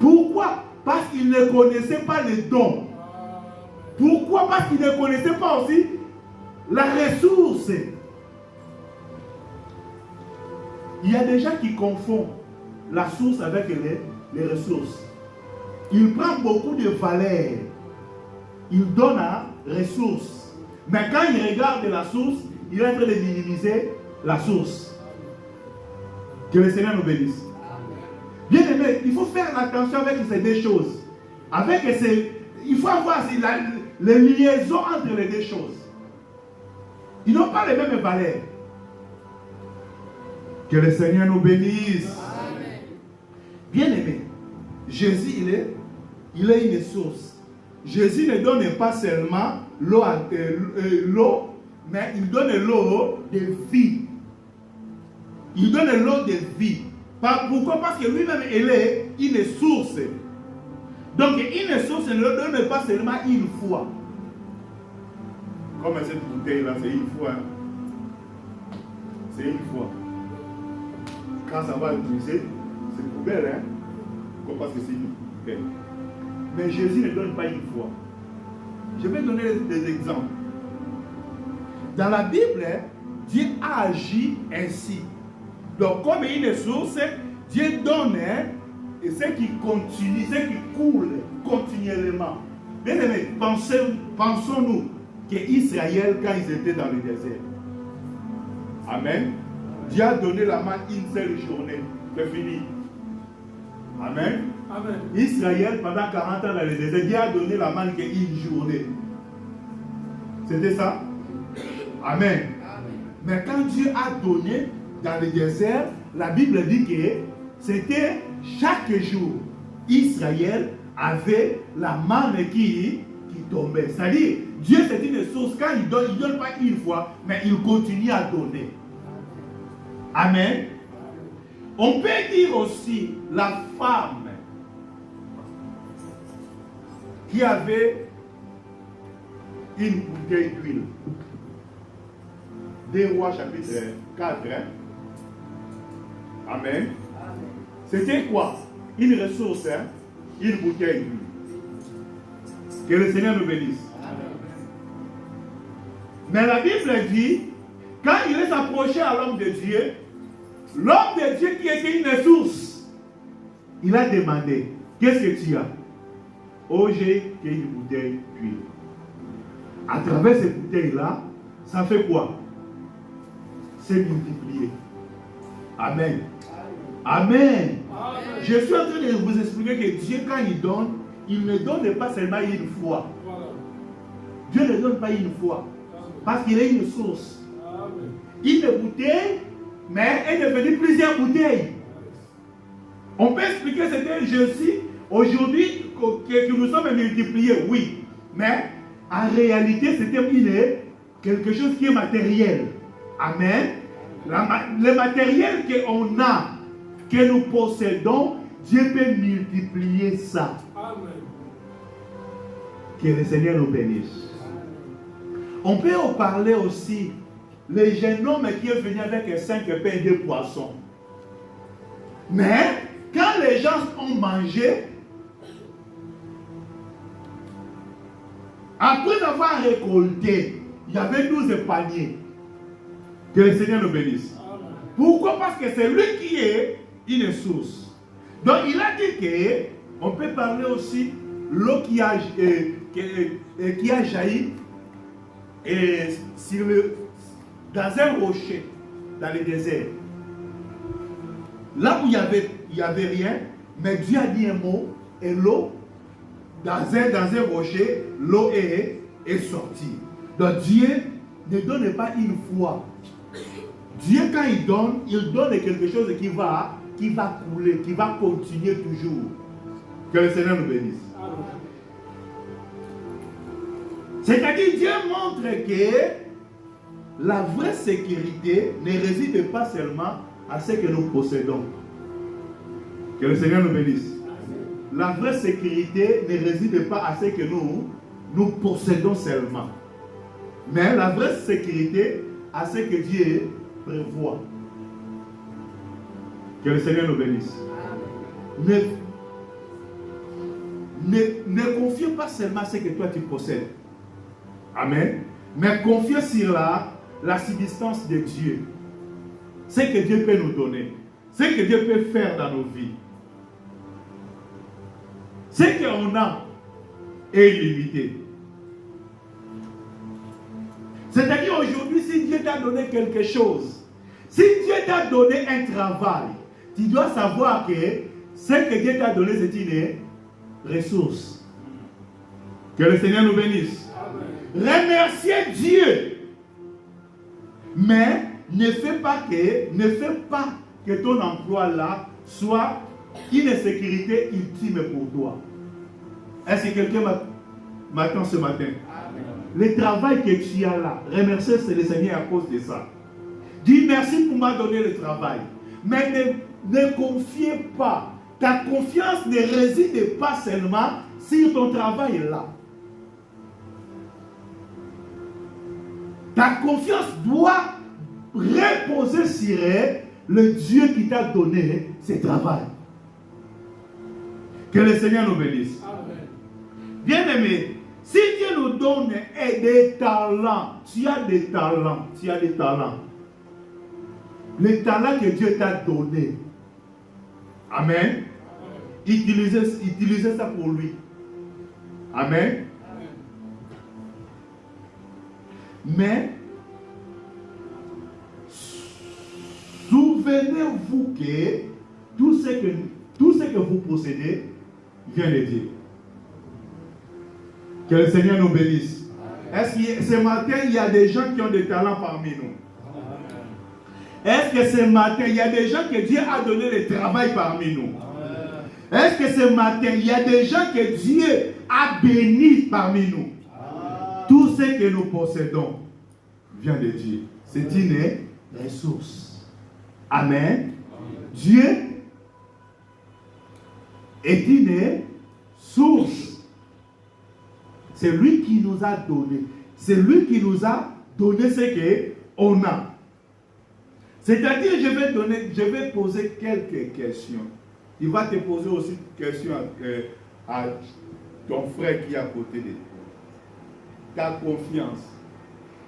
Pourquoi? Parce qu'il ne connaissait pas les dons. Pourquoi? Parce qu'il ne connaissait pas aussi la ressource. Il y a des gens qui confondent la source avec les ressources. Il prend beaucoup de valeur. Il donne à ressources. Mais quand il regarde la source, il est en train de minimiser la source. Que le Seigneur nous bénisse. Bien aimé, il faut faire attention avec ces deux choses. Il faut avoir les liaisons entre les deux choses. Ils n'ont pas les mêmes valeurs. Que le Seigneur nous bénisse. Amen. Bien aimé, Jésus, il est une source. Jésus ne donne pas seulement l'eau, mais il donne l'eau de vie. Il donne l'eau de vie. Pourquoi? Parce que lui-même, il est une source. Donc, une source ne le donne pas seulement une fois. Comme cette bouteille-là, c'est une fois. C'est une fois. Quand ça va utiliser, c'est poubelle, hein? Pourquoi? Parce que c'est une poubelle. Mais Jésus ne donne pas une fois. Je vais donner des exemples. Dans la Bible, Dieu a agi ainsi. Donc, comme une source, Dieu donne et ce qui continue, ce qui coule continuellement. Bien aimé, pensons-nous qu'Israël, quand ils étaient dans le désert, Amen, Dieu a donné la manne une seule journée. C'est fini. Amen. Amen. Israël, pendant 40 ans dans le désert, Dieu a donné la manne qu'une journée. C'était ça? Amen. Amen. Mais quand Dieu a donné dans le désert, la Bible dit que c'était chaque jour. Israël avait la manne qui tombait. C'est-à-dire, Dieu c'est une source. Quand il ne donne pas une fois, mais il continue à donner. Amen. On peut dire aussi la femme qui avait une bouteille d'huile. 2 Rois chapitre 4. Hein? Amen. C'était quoi? Une ressource, hein? Une bouteille d'huile. Que le Seigneur nous bénisse. Mais la Bible dit, quand il est approché à l'homme de Dieu qui était une ressource, il a demandé, qu'est-ce que tu as? Oh, j'ai une bouteille d'huile. À travers cette bouteille-là, ça fait quoi? C'est multiplié. Amen. Amen. Je suis en train de vous expliquer que Dieu, quand il donne, il ne donne pas seulement une fois. Dieu ne donne pas une fois. Parce qu'il est une source. Une bouteille, mais elle est devenue plusieurs bouteilles. On peut expliquer que c'était Jésus, aujourd'hui, que nous sommes multipliés, oui. Mais en réalité, c'était quelque chose qui est matériel. Amen. Le matériel qu'on a, que nous possédons, Dieu peut multiplier ça. Amen. Que le Seigneur nous bénisse. On peut en parler aussi. Le jeune homme qui est venu avec 5 pains et 2 poissons. Mais, quand les gens ont mangé, après avoir récolté, il y avait 12 paniers. Que le Seigneur nous bénisse. Amen. Pourquoi? Parce que c'est lui qui est une source. Donc, il a dit qu'on peut parler aussi l'eau qui a jailli dans un rocher, dans le désert. Là où il n'y avait rien, mais Dieu a dit un mot, et l'eau, dans un rocher, l'eau est sortie. Donc Dieu ne donne pas une fois. Dieu, quand il donne quelque chose qui va couler, qui va continuer toujours. Que le Seigneur nous bénisse. C'est-à-dire, Dieu montre que la vraie sécurité ne réside pas seulement à ce que nous possédons. Que le Seigneur nous bénisse. La vraie sécurité ne réside pas à ce que nous possédons seulement. Mais la vraie sécurité à ce que Dieu prévoit. Que le Seigneur nous bénisse. Ne confie pas seulement à ce que toi tu possèdes. Amen. Mais confie sur la subsistance de Dieu. Ce que Dieu peut nous donner. Ce que Dieu peut faire dans nos vies. Ce qu'on a est illimité. C'est-à-dire aujourd'hui, si Dieu t'a donné quelque chose, si Dieu t'a donné un travail, tu dois savoir que ce que Dieu t'a donné, c'est une ressource. Que le Seigneur nous bénisse. Remerciez Dieu. Mais ne fais pas que ton emploi là soit une sécurité ultime pour toi. Est-ce que quelqu'un m'attend ce matin? Amen. Le travail que tu as là, remercie le Seigneur à cause de ça. Dis merci pour m'avoir donné le travail. Mais ne confiez pas. Ta confiance ne réside pas seulement sur ton travail là. Ta confiance doit reposer sur le Dieu qui t'a donné ce travail. Que le Seigneur nous bénisse. Amen. Bien-aimé, si Dieu nous donne des talents, tu as des talents. Les talents que Dieu t'a donné. Amen. Utilisez ça pour lui. Amen. Mais souvenez-vous que tout ce que vous possédez vient de Dieu. Que le Seigneur nous bénisse. Est-ce que ce matin, il y a des gens qui ont des talents parmi nous? Est-ce que ce matin, il y a des gens que Dieu a donné le travail parmi nous? Est-ce que ce matin, il y a des gens que Dieu a bénis parmi nous? Tout ce que nous possédons vient de Dieu. C'est une ressource. Amen. Dieu est une source. C'est lui qui nous a donné. C'est lui qui nous a donné ce qu'on a. C'est-à-dire, je vais poser quelques questions. Il va te poser aussi une question à ton frère qui est à côté de toi. Ta confiance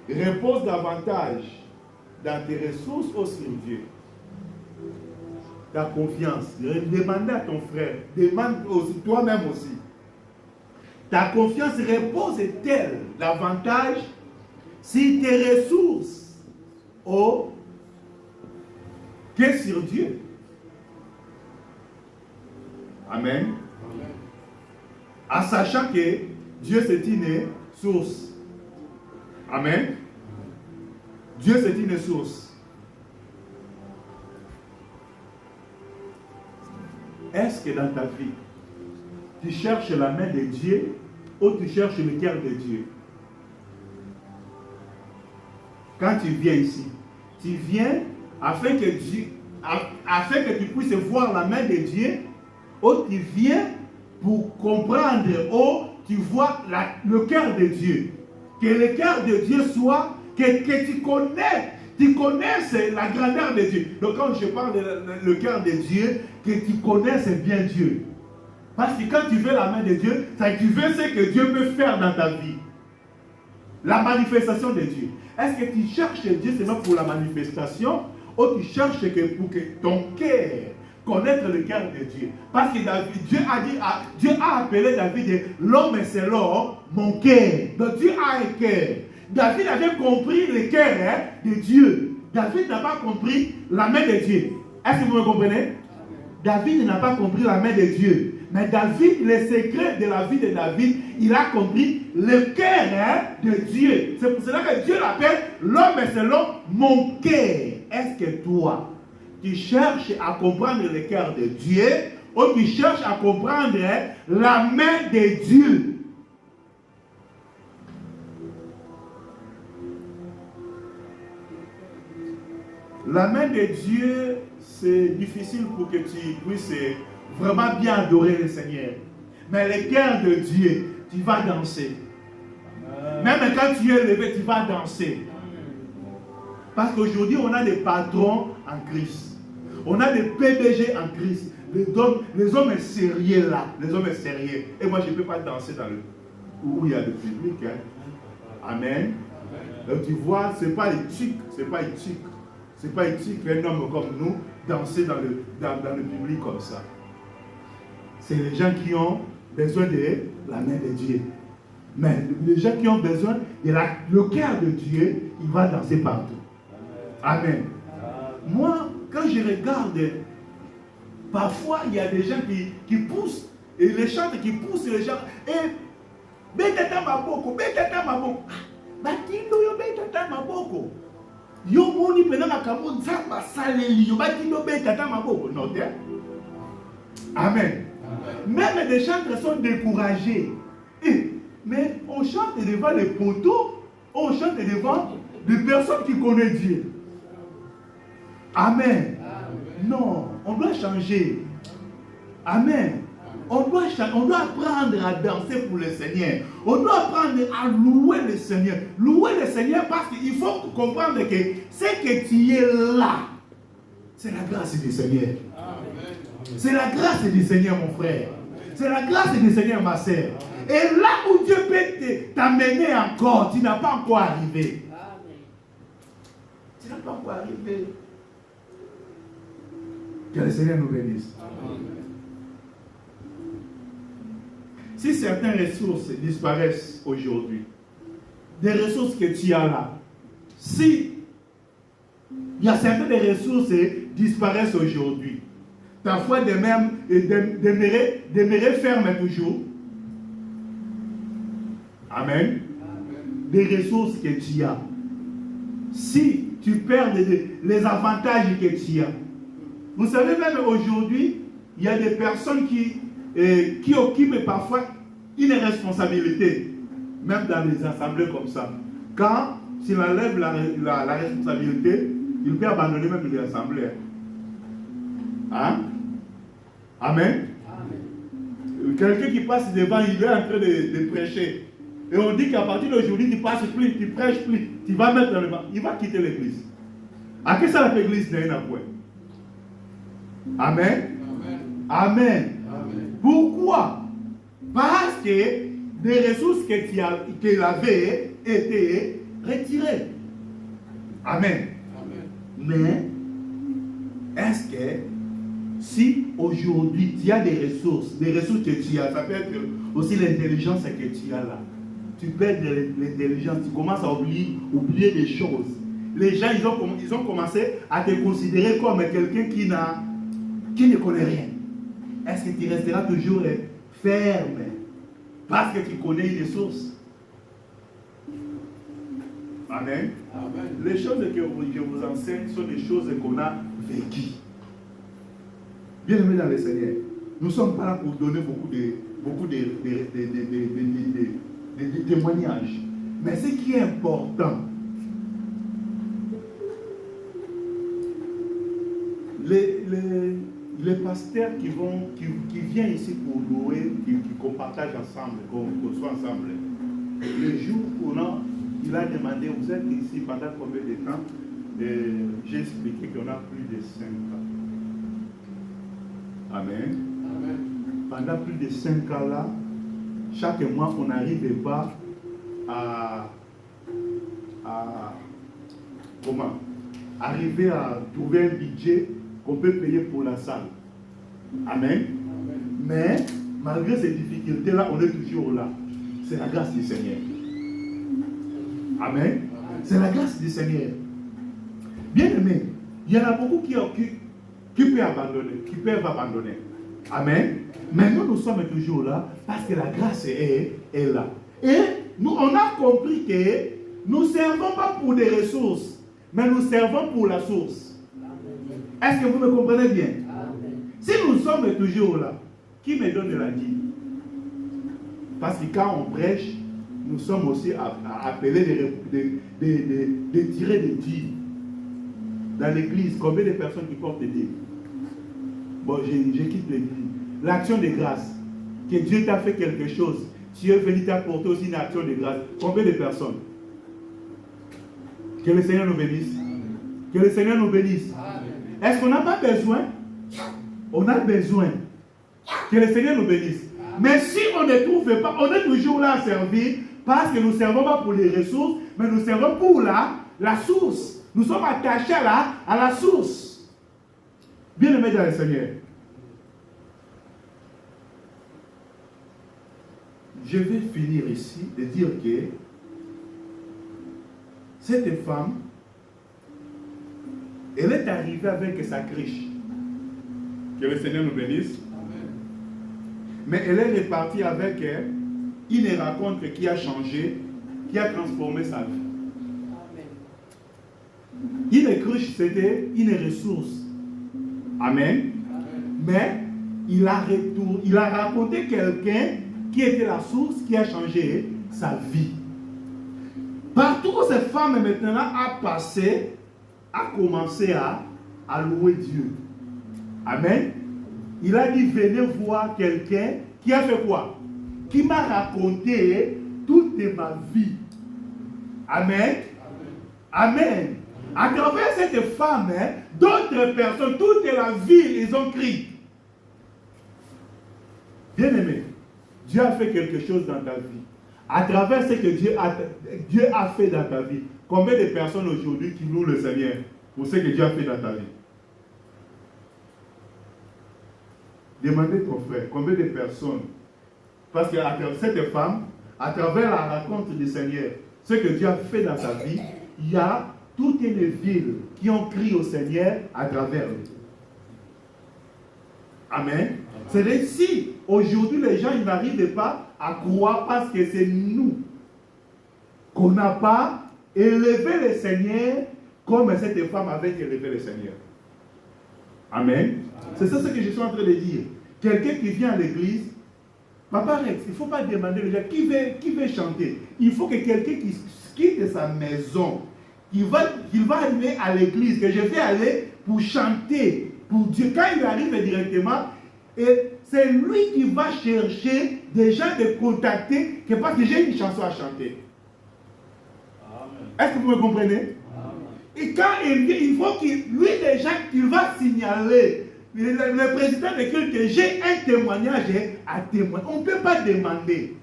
repose davantage dans tes ressources ou sur Dieu. Ta confiance, demande à ton frère, demande aussi toi-même aussi. Ta confiance repose-t-elle davantage si tes ressources que sur Dieu? Amen. En sachant que Dieu c'est une source. Amen. Dieu c'est une source. Est-ce que dans ta vie, tu cherches la main de Dieu ou tu cherches le cœur de Dieu? Quand tu viens ici, tu viens afin que tu puisses voir la main de Dieu, ou tu viens pour comprendre, ou tu vois le cœur de Dieu. Que le cœur de Dieu soit, que tu connaisses la grandeur de Dieu. Donc quand je parle de le cœur de Dieu, que tu connaisses bien Dieu. Parce que quand tu veux la main de Dieu, c'est que tu veux ce que Dieu peut faire dans ta vie. La manifestation de Dieu. Est-ce que tu cherches Dieu seulement pour la manifestation ou tu cherches pour que ton cœur connaisse le cœur de Dieu? Parce que Dieu a appelé David l'homme selon mon cœur. Donc Dieu a un cœur. David avait compris le cœur de Dieu. David n'a pas compris la main de Dieu. Est-ce que vous me comprenez? David n'a pas compris la main de Dieu. Mais David, le secret de la vie de David, il a compris le cœur de Dieu. C'est pour cela que Dieu l'appelle l'homme selon mon cœur. Est-ce que toi, tu cherches à comprendre le cœur de Dieu ou tu cherches à comprendre la main de Dieu? La main de Dieu, c'est difficile pour que tu puisses vraiment bien adorer le Seigneur. Mais le cœur de Dieu, tu vas danser. Même quand tu es levé, tu vas danser. Parce qu'aujourd'hui, on a des patrons en Christ. On a des PDG en Christ. Les hommes sérieux là. Les hommes sérieux. Et moi, je ne peux pas danser dans où il y a le public. Hein. Amen. Donc tu vois, ce n'est pas éthique. C'est pas éthique. C'est pas éthique qu'un homme comme nous danser dans le public comme ça. C'est les gens qui ont besoin de la main de Dieu. Mais les gens qui ont besoin de le cœur de Dieu, il va danser partout. Amen. Moi, quand je regarde, parfois il y a des gens qui poussent, et les chants qui poussent les gens, et Betata Maboko, Betata Maboko, Batindo yo Betata Maboko. Yo moni pena makambo nzamba saleli yo Batindo Betata Maboko. Notez. Amen. Même des chanteurs sont découragés. Mais on chante devant les poteaux, on chante devant des personnes qui connaissent Dieu. Amen. Non, on doit changer. Amen. On doit apprendre à danser pour le Seigneur. On doit apprendre à louer le Seigneur. Louer le Seigneur parce qu'il faut comprendre que ce que tu es là, c'est la grâce du Seigneur. C'est la grâce du Seigneur, mon frère. C'est la grâce du Seigneur, ma sœur. Et là où Dieu peut t'amener encore, tu n'as pas encore arrivé. Tu n'as pas encore arrivé. Que le Seigneur nous bénisse. Si certaines ressources disparaissent aujourd'hui, des ressources que tu as là, si il y a certaines ressources qui disparaissent aujourd'hui, ta foi demeurer ferme toujours. Amen. Des ressources que tu as. Si tu perds les avantages que tu as. Vous savez, même aujourd'hui, il y a des personnes qui occupent parfois une responsabilité, même dans des assemblées comme ça. Quand s'il enlève la responsabilité, il peut abandonner même les assemblées. Hein? Amen. Quelqu'un qui passe devant, il est en train de prêcher. et on dit qu'à partir d'aujourd'hui, tu passes plus, tu prêches plus, tu vas mettre dans le bas, il va quitter l'église. À quel ça l'église n'est pas? Amen. Amen. Pourquoi? Parce que des ressources qu'il avait été retirées. Amen. Mais est-ce que si aujourd'hui tu as des ressources que tu as, ça peut être aussi l'intelligence que tu as là, tu perds de l'intelligence, tu commences à oublier des choses. Les gens, ils ont commencé à te considérer comme quelqu'un qui ne connaît rien. Est-ce que tu resteras toujours ferme parce que tu connais une source? Amen. Les choses que je vous enseigne sont des choses qu'on a vécues. Bien aimé dans le Seigneur, nous ne sommes pas là pour donner beaucoup de témoignages. Mais ce qui est important, les pasteurs qui viennent ici pour louer, qu'on partage ensemble, qu'on soit ensemble, le jour où il a demandé, vous êtes ici pendant combien de temps? J'ai expliqué qu'on a plus de 5 ans. Amen. Pendant plus de 5 ans là, chaque mois, on n'arrivait pas arriver à trouver un budget qu'on peut payer pour la salle. Amen. Mais malgré ces difficultés-là, on est toujours là. C'est la grâce du Seigneur. Amen. C'est la grâce du Seigneur. Bien aimé, il y en a beaucoup qui peuvent abandonner, qui peuvent abandonner. Amen. Mais nous sommes toujours là parce que la grâce est là. Et nous, on a compris que nous ne servons pas pour des ressources, mais nous servons pour la source. Est-ce que vous me comprenez bien? Si nous sommes toujours là, qui me donne la vie? Parce que quand on prêche, nous sommes aussi appelés de tirer des dîmes. Dans l'église, combien de personnes qui portent des dîmes? Bon, je quitte l'église. L'action de grâce, que Dieu t'a fait quelque chose, tu es venu t'apporter aussi une action de grâce. Combien de personnes? Que le Seigneur nous bénisse. Que le Seigneur nous bénisse. Est-ce qu'on n'a pas besoin? On a besoin. Que le Seigneur nous bénisse. Mais si on ne trouve pas, on est toujours là à servir parce que nous ne servons pas pour les ressources, mais nous servons pour la source. Nous sommes attachés à la source. Bien aimé dans le Seigneur. Je vais finir ici de dire que cette femme, elle est arrivée avec sa criche. Que le Seigneur nous bénisse. Mais elle est repartie avec une rencontre qui a changé, qui a transformé sa vie. Une cruche, c'était une ressource. Amen. Mais il a raconté quelqu'un qui était la source, qui a changé sa vie. Partout où cette femme maintenant a passé, a commencé à louer Dieu. Amen. Il a dit, venez voir quelqu'un qui a fait quoi? Qui m'a raconté toute ma vie. Amen. Amen. À travers cette femme, d'autres personnes, toute la ville, ils ont crié. Bien-aimé, Dieu a fait quelque chose dans ta vie. À travers ce que Dieu a fait dans ta vie, combien de personnes aujourd'hui qui louent le Seigneur pour ce que Dieu a fait dans ta vie? Demandez ton frère, combien de personnes? Parce que cette femme, à travers la rencontre du Seigneur, ce que Dieu a fait dans sa vie, il y a toutes les villes qui ont crié au Seigneur à travers lui. Amen. C'est-à-dire, si aujourd'hui les gens n'arrivent pas à croire parce que c'est nous qu'on n'a pas élevé le Seigneur comme cette femme avait élevé le Seigneur. Amen. C'est ça ce que je suis en train de dire. Quelqu'un qui vient à l'église, Papa Rex, il ne faut pas demander les gens qui veut chanter. Il faut que quelqu'un qui quitte sa maison, qu'il va aller à l'église, que je vais aller pour chanter pour Dieu. Quand il arrive directement, et c'est lui qui va chercher des gens de contacter, que parce que j'ai une chanson à chanter. Est-ce que vous me comprenez? Et quand il vient, il faut qu'il, lui déjà, qu'il va signaler, le président de culte, que j'ai un témoignage à témoigner. On ne peut pas demander.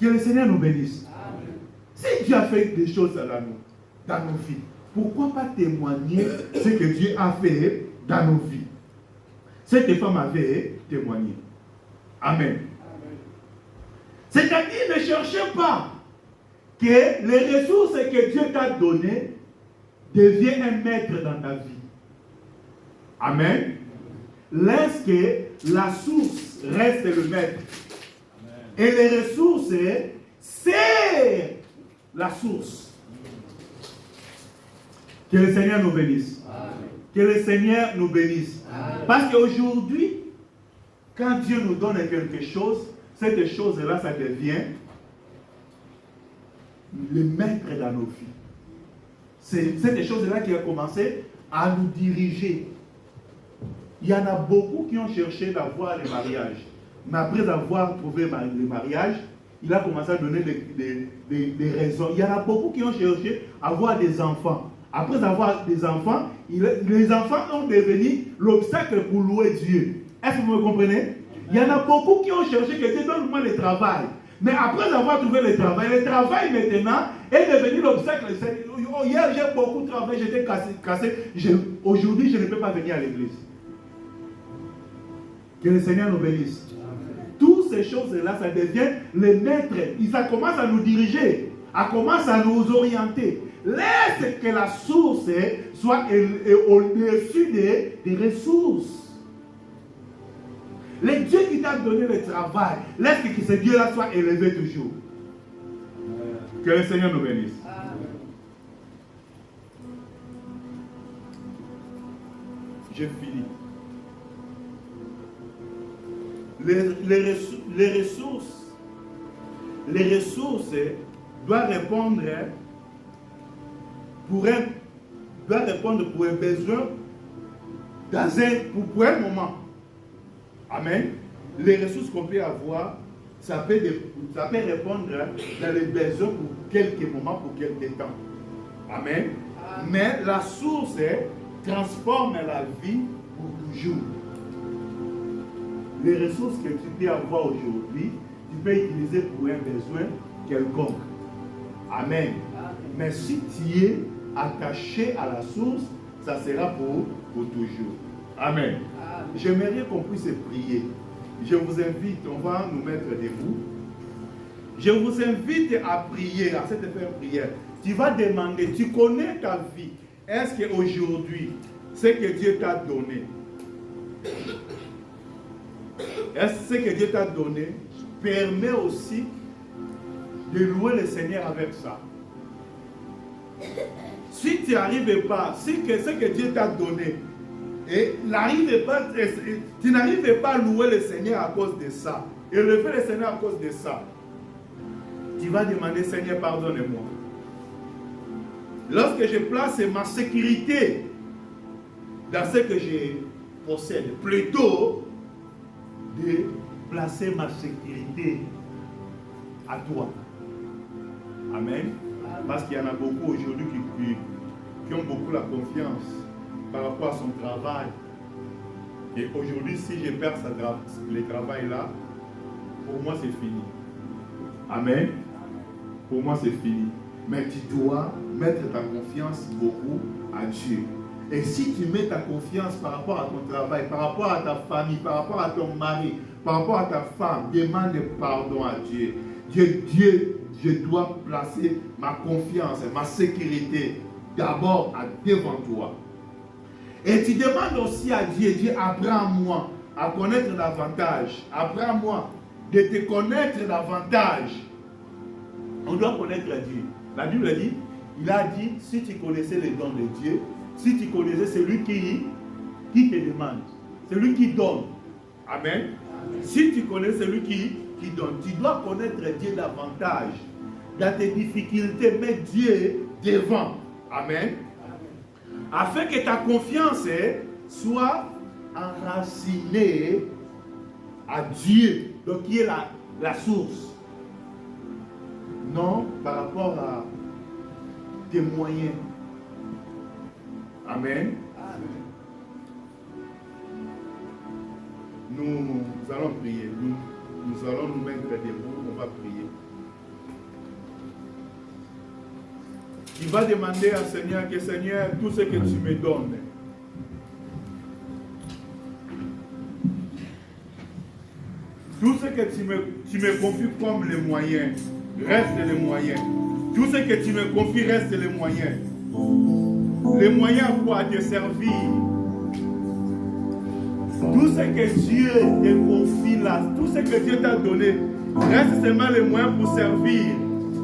Que le Seigneur nous bénisse. Amen. Si Dieu a fait des choses dans nos vies, pourquoi pas témoigner ce que Dieu a fait dans nos vies? Cette femme avait témoigné. Amen. Amen. C'est-à-dire, ne cherchez pas que les ressources que Dieu t'a données deviennent un maître dans ta vie. Amen. Laisse que la source reste le maître. Amen. Et les ressources, c'est la source. Que le Seigneur nous bénisse. Amen. Que le Seigneur nous bénisse. Amen. Parce qu'aujourd'hui, quand Dieu nous donne quelque chose, cette chose-là, ça devient le maître dans nos vies. C'est cette chose-là qui a commencé à nous diriger. Il y en a beaucoup qui ont cherché d'avoir le mariage. Mais après avoir trouvé le mariage, il a commencé à donner des raisons. Il y en a beaucoup qui ont cherché à avoir des enfants. Après avoir des enfants, les enfants ont devenu l'obstacle pour louer Dieu. Est-ce que vous me comprenez? Il y en a beaucoup qui ont cherché que Dieu donne-moi le travail. Mais après avoir trouvé le travail maintenant est devenu l'obstacle. Hier, j'ai beaucoup travaillé, j'étais cassé. Aujourd'hui, je ne peux pas venir à l'église. Que le Seigneur nous bénisse. Amen. Toutes ces choses-là, ça devient les maîtres. Ça commence à nous diriger, ça commence à nous orienter. Laisse que la source soit au-dessus des ressources. Le Dieu qui t'a donné le travail, laisse que ce Dieu-là soit élevé toujours. Amen. Que le Seigneur nous bénisse. Amen. J'ai fini. Les ressources doivent répondre pour un besoin pour un moment. Amen. Les ressources qu'on peut avoir, ça peut répondre dans les besoins pour quelques moments, pour quelques temps. Amen. Amen. Mais la source transforme la vie pour toujours. Les ressources que tu peux avoir aujourd'hui, tu peux utiliser pour un besoin quelconque. Amen. Amen. Mais si tu es attaché à la source, ça sera pour toujours. Amen. Amen. J'aimerais qu'on puisse prier. Je vous invite, on va nous mettre debout. Je vous invite à prier, à cette prière. Tu vas demander, tu connais ta vie. Est-ce qu'aujourd'hui, ce que Dieu t'a donné, est-ce que Dieu t'a donné permet aussi de louer le Seigneur avec ça? Si tu n'arrives pas, si ce que Dieu t'a donné, et tu n'arrives pas à louer le Seigneur à cause de ça, et lever le Seigneur à cause de ça, tu vas demander, Seigneur, pardonne-moi. Lorsque je place ma sécurité dans ce que je possède, plutôt de placer ma sécurité à toi. Amen. Parce qu'il y en a beaucoup aujourd'hui qui ont beaucoup la confiance par rapport à son travail. Et aujourd'hui, si je perds le travail là, pour moi c'est fini. Amen. Pour moi c'est fini. Mais tu dois mettre ta confiance beaucoup à Dieu. Et si tu mets ta confiance par rapport à ton travail, par rapport à ta famille, par rapport à ton mari, par rapport à ta femme, demande pardon à Dieu. Dieu, je dois placer ma confiance, ma sécurité d'abord devant toi. Et tu demandes aussi à Dieu, Dieu, apprends-moi à connaître davantage. Apprends-moi de te connaître davantage. On doit connaître Dieu. La Bible dit, il a dit, si tu connaissais les dons de Dieu, si tu connaissais celui qui te demande, celui qui donne. Amen. Amen. Si tu connais celui qui donne, tu dois connaître Dieu davantage. Dans tes difficultés, mets Dieu devant. Amen. Afin que ta confiance soit enracinée à Dieu, donc qui est la source. Non, par rapport à tes moyens. Amen. Nous allons prier. Nous allons nous mettre debout, on va prier. Il va demander à Seigneur que Seigneur, tout ce que tu me donnes, tout ce que tu me confies comme les moyens, reste les moyens. Tout ce que tu me confies reste les moyens. Les moyens pour te servir. Tout ce que Dieu te confie là, tout ce que Dieu t'a donné, reste seulement les moyens pour servir.